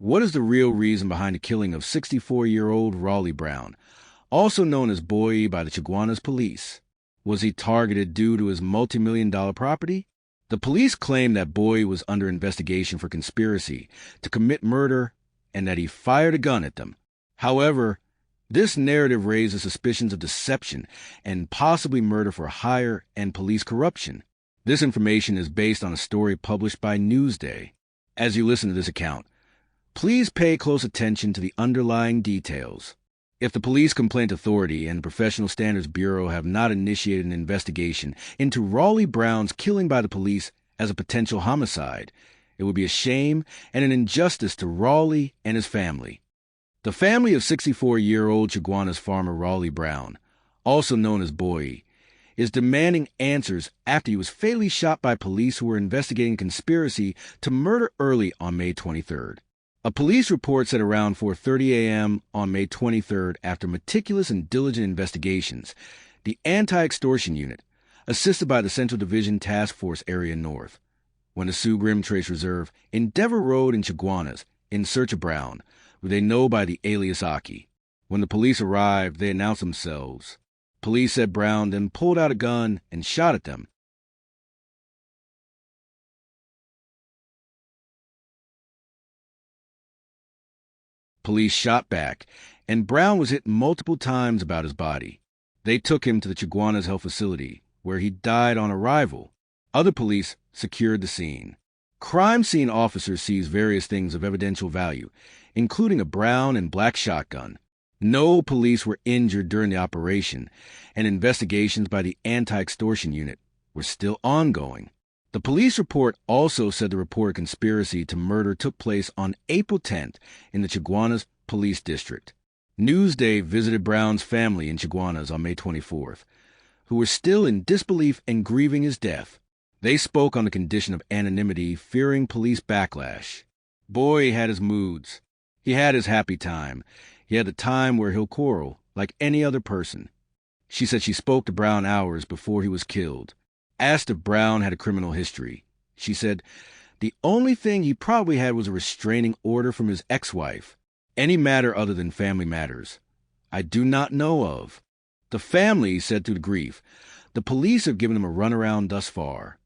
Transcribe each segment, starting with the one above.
What is the real reason behind the killing of 64-year-old Raleigh Brown, also known as Boy by the Chaguanas police? Was he targeted due to his multi-million-dollar property? The police claim that Boy was under investigation for conspiracy to commit murder and that he fired a gun at them. However, this narrative raises suspicions of deception and possibly murder for hire and police corruption. This information is based on a story published by Newsday. As you listen to this account, please pay close attention to the underlying details. If the Police Complaint Authority and the Professional Standards Bureau have not initiated an investigation into Raleigh Brown's killing by the police as a potential homicide, it would be a shame and an injustice to Raleigh and his family. The family of 64-year-old Chaguanas farmer Raleigh Brown, also known as Boy, is demanding answers after he was fatally shot by police who were investigating conspiracy to murder early on May 23rd. A police report said around 4:30 a.m. on May 23rd, after meticulous and diligent investigations, the Anti-Extortion Unit, assisted by the Central Division Task Force Area North, went to Sioux Grim Trace Reserve, Endeavor Road in Chaguanas, in search of Brown, who they know by the alias Aki. When the police arrived, they announced themselves. Police said Brown then pulled out a gun and shot at them. Police shot back, and Brown was hit multiple times about his body. They took him to the Chaguanas Health Facility, where he died on arrival. Other police secured the scene. Crime scene officers seized various things of evidential value, including a brown and black shotgun. No police were injured during the operation, and investigations by the Anti-Extortion Unit were still ongoing. The police report also said the reported conspiracy to murder took place on April 10th in the Chaguanas Police District. Newsday visited Brown's family in Chaguanas on May 24th, who were still in disbelief and grieving his death. They spoke on the condition of anonymity, fearing police backlash. Boy had his moods. He had his happy time. He had the time where he'll quarrel, like any other person. She said she spoke to Brown hours before he was killed. Asked if Brown had a criminal history, she said the only thing he probably had was a restraining order from his ex-wife. Any matter other than family matters, I do not know of. The family said through the grief, the police have given him a runaround thus far.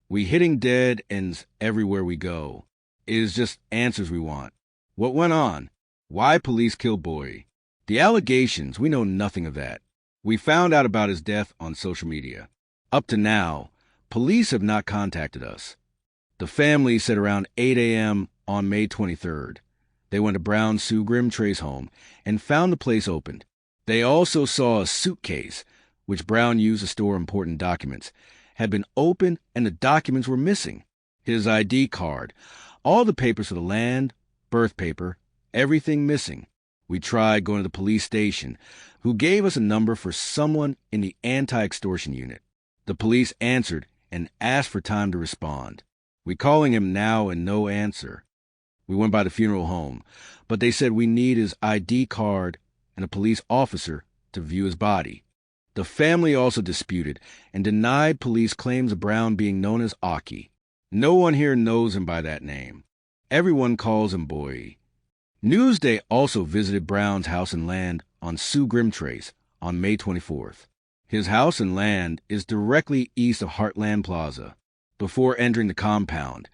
We hitting dead ends everywhere we go. It is just answers we want. What went on? Why police killed Boy? The allegations, we know nothing of that. We found out about his death on social media. Up to now, police have not contacted us. The family said around 8 a.m. on May 23rd. They went to Brown's Sioux Grim Trace home and found the place opened. They also saw a suitcase, which Brown used to store important documents, had been opened and the documents were missing. His ID card, all the papers for the land, birth paper, everything missing. We tried going to the police station, who gave us a number for someone in the Anti-Extortion Unit. The police answered and asked for time to respond. We calling him now and no answer. We went by the funeral home, but they said we need his ID card and a police officer to view his body. The family also disputed and denied police claims of Brown being known as Aki. No one here knows him by that name. Everyone calls him Boy. Newsday also visited Brown's house and land on Sioux Grim Trace on May 24th. His house and land is directly east of Heartland Plaza. Before entering the compound,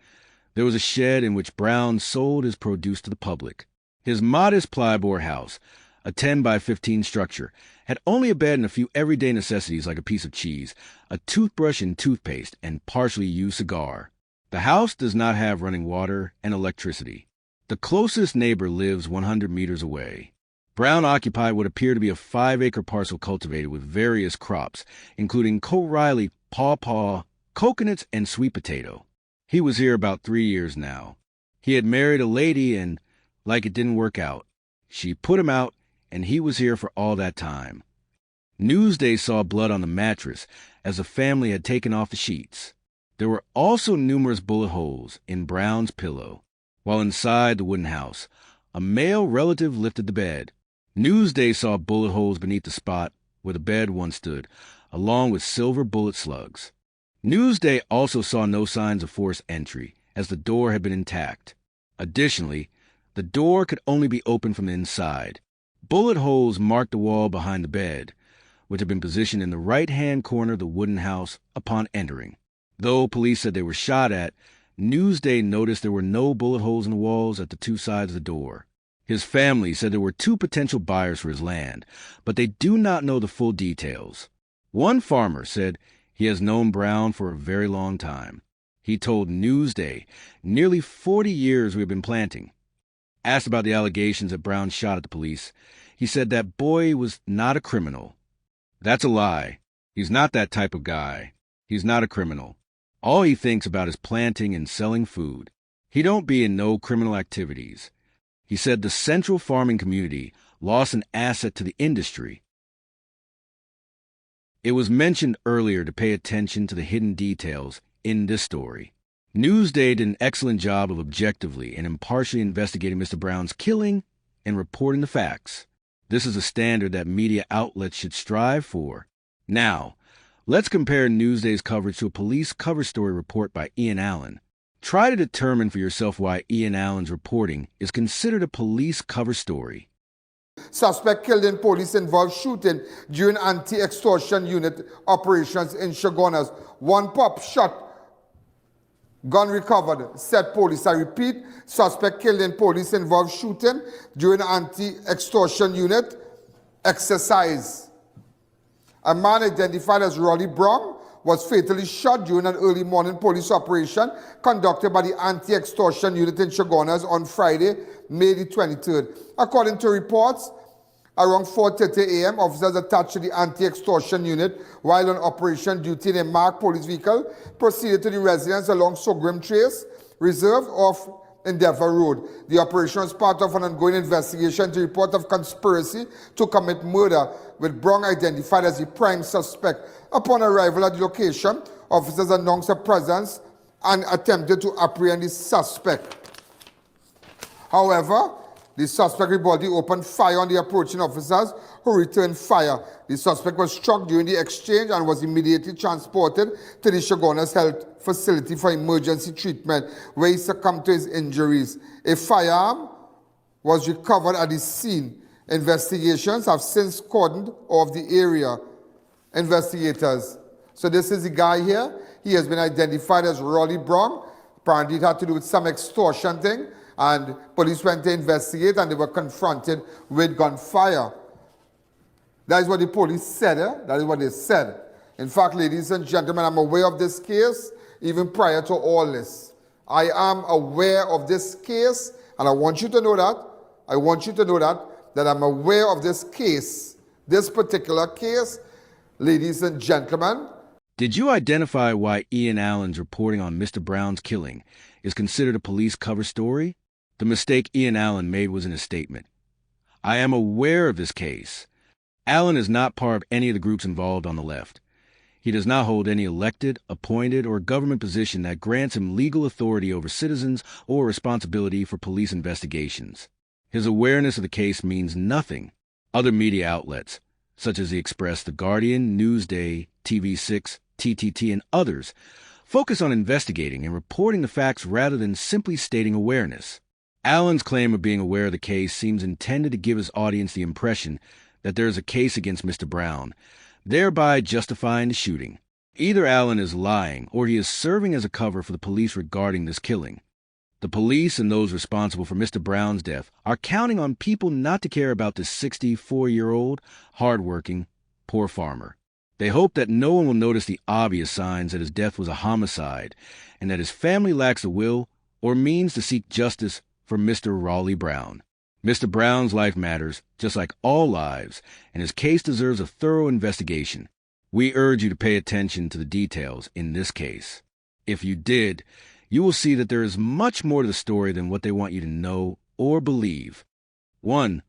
there was a shed in which Brown sold his produce to the public. His modest plyboard house, a 10 by 15 structure, had only a bed and a few everyday necessities like a piece of cheese, a toothbrush and toothpaste, and partially used cigar. The house does not have running water and electricity. The closest neighbor lives 100 meters away. Brown occupied what appeared to be a 5-acre parcel cultivated with various crops, including Riley pawpaw, coconuts, and sweet potato. He was here about 3 years now. He had married a lady and, like it didn't work out, she put him out and he was here for all that time. Newsday saw blood on the mattress as the family had taken off the sheets. There were also numerous bullet holes in Brown's pillow. While inside the wooden house, a male relative lifted the bed. Newsday saw bullet holes beneath the spot where the bed once stood, along with silver bullet slugs. Newsday also saw no signs of forced entry, as the door had been intact. Additionally, The door could only be opened from the inside. Bullet holes marked the wall behind the bed, which had been positioned in the right-hand corner of the wooden house upon entering. Though police said they were shot at, Newsday noticed there were no bullet holes in the walls at the two sides of the door. His family said there were two potential buyers for his land, but they do not know the full details. One farmer said he has known Brown for a very long time. He told Newsday, "Nearly 40 years we have been planting." Asked about the allegations that Brown shot at the police, he said that boy was not a criminal. "That's a lie. He's not that type of guy. He's not a criminal. All he thinks about is planting and selling food. He don't be in no criminal activities." He said the central farming community lost an asset to the industry. It was mentioned earlier to pay attention to the hidden details in this story. Newsday did an excellent job of objectively and impartially investigating Mr. Brown's killing and reporting the facts. This is a standard that media outlets should strive for. Now, let's compare Newsday's coverage to a police cover story report by Ian Allen. Try to determine for yourself why Ian Allen's reporting is considered a police cover story. Suspect killed in police-involved shooting during anti-extortion unit operations in Chaguanas. One pop shot. Gun recovered, said police. I repeat, suspect killed in police-involved shooting during anti-extortion unit exercise. A man identified as Raleigh Brown was fatally shot during an early morning police operation conducted by the anti-extortion unit in Chaguanas on Friday, May the 23rd. According to reports, around 4:30 a.m., officers attached to the anti-extortion unit while on operation duty in a marked police vehicle proceeded to the residence along Sogrim Trace, reserve off Endeavour Road. The operation was part of an ongoing investigation to report of conspiracy to commit murder, with Brown identified as the prime suspect. Upon arrival at the location, officers announced their presence and attempted to apprehend the suspect. However, the suspect reportedly opened fire on the approaching officers, who returned fire. The suspect was struck during the exchange and was immediately transported to the Chaguanas Health Facility for emergency treatment, where he succumbed to his injuries. A firearm was recovered at the scene. Investigations have since cordoned off the area. Investigators. So this is the guy here. He has been identified as Raleigh Brown. Apparently it had to do with some extortion thing. And police went to investigate and they were confronted with gunfire. That is what the police said. That is what they said. In fact, ladies and gentlemen, I'm aware of this case even prior to all this. I am aware of this case, and I want you to know that. I want you to know that I'm aware of this case, this particular case, ladies and gentlemen. Did you identify why Ian Allen's reporting on Mr. Brown's killing is considered a police cover story? The mistake Ian Allen made was in his statement. I am aware of this case. Allen is not part of any of the groups involved on the left. He does not hold any elected, appointed, or government position that grants him legal authority over citizens or responsibility for police investigations. His awareness of the case means nothing. Other media outlets, such as The Express, The Guardian, Newsday, TV6, TTT, and others, focus on investigating and reporting the facts rather than simply stating awareness. Allen's claim of being aware of the case seems intended to give his audience the impression that there is a case against Mr. Brown, thereby justifying the shooting. Either Allen is lying or he is serving as a cover for the police regarding this killing. The police and those responsible for Mr. Brown's death are counting on people not to care about this 64-year-old, hard-working, poor farmer. They hope that no one will notice the obvious signs that his death was a homicide and that his family lacks the will or means to seek justice for Mr. Raleigh Brown. Mr. Brown's life matters, just like all lives, and his case deserves a thorough investigation. We urge you to pay attention to the details in this case. If you did, you will see that there is much more to the story than what they want you to know or believe. 1.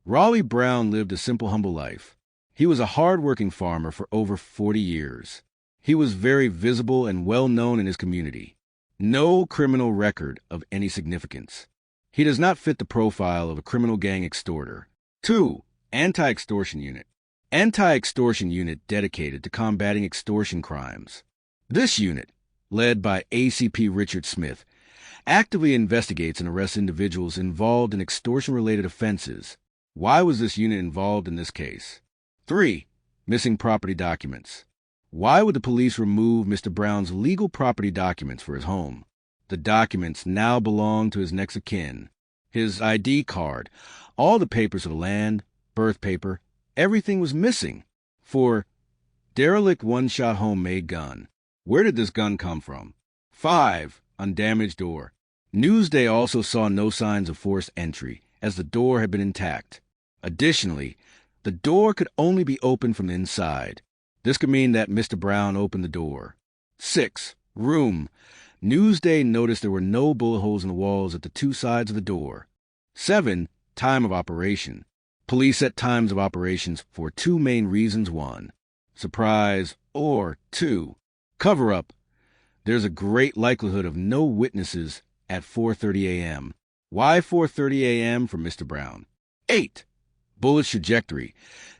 Raleigh Brown lived a simple, humble life. He was a hard-working farmer for over 40 years. He was very visible and well-known in his community. No criminal record of any significance. He does not fit the profile of a criminal gang extorter. 2. Anti-extortion unit. Anti-extortion unit dedicated to combating extortion crimes. This unit, led by ACP Richard Smith, actively investigates and arrests individuals involved in extortion-related offenses. Why was this unit involved in this case? 3. Missing property documents. Why would the police remove Mr. Brown's legal property documents for his home? The documents now belong to his next of kin. His ID card, all the papers of the land, birth paper, everything was missing. 4. Derelict one-shot homemade gun. Where did this gun come from? 5. Undamaged door. Newsday also saw no signs of forced entry, as the door had been intact. Additionally, the door could only be opened from the inside. This could mean that Mr. Brown opened the door. 6. Room. Newsday noticed there were no bullet holes in the walls at the two sides of the door. 7. Time of operation. Police set times of operations for two main reasons. 1. Surprise, or 2. Cover-up. There's a great likelihood of no witnesses at 4:30 a.m. Why 4:30 a.m. for Mr. Brown? 8. Bullet's trajectory.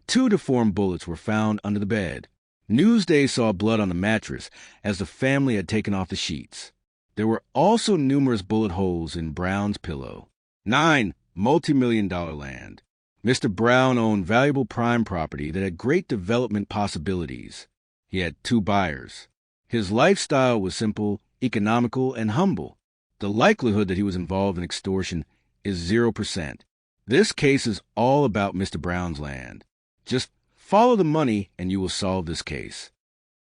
2 deformed bullets were found under the bed. Newsday saw blood on the mattress as the family had taken off the sheets. There were also numerous bullet holes in Brown's pillow. 9. Multi-million-dollar land. Mr. Brown owned valuable prime property that had great development possibilities. He had 2 buyers. His lifestyle was simple, economical, and humble. The likelihood that he was involved in extortion is 0%. This case is all about Mr. Brown's land. Just follow the money and you will solve this case.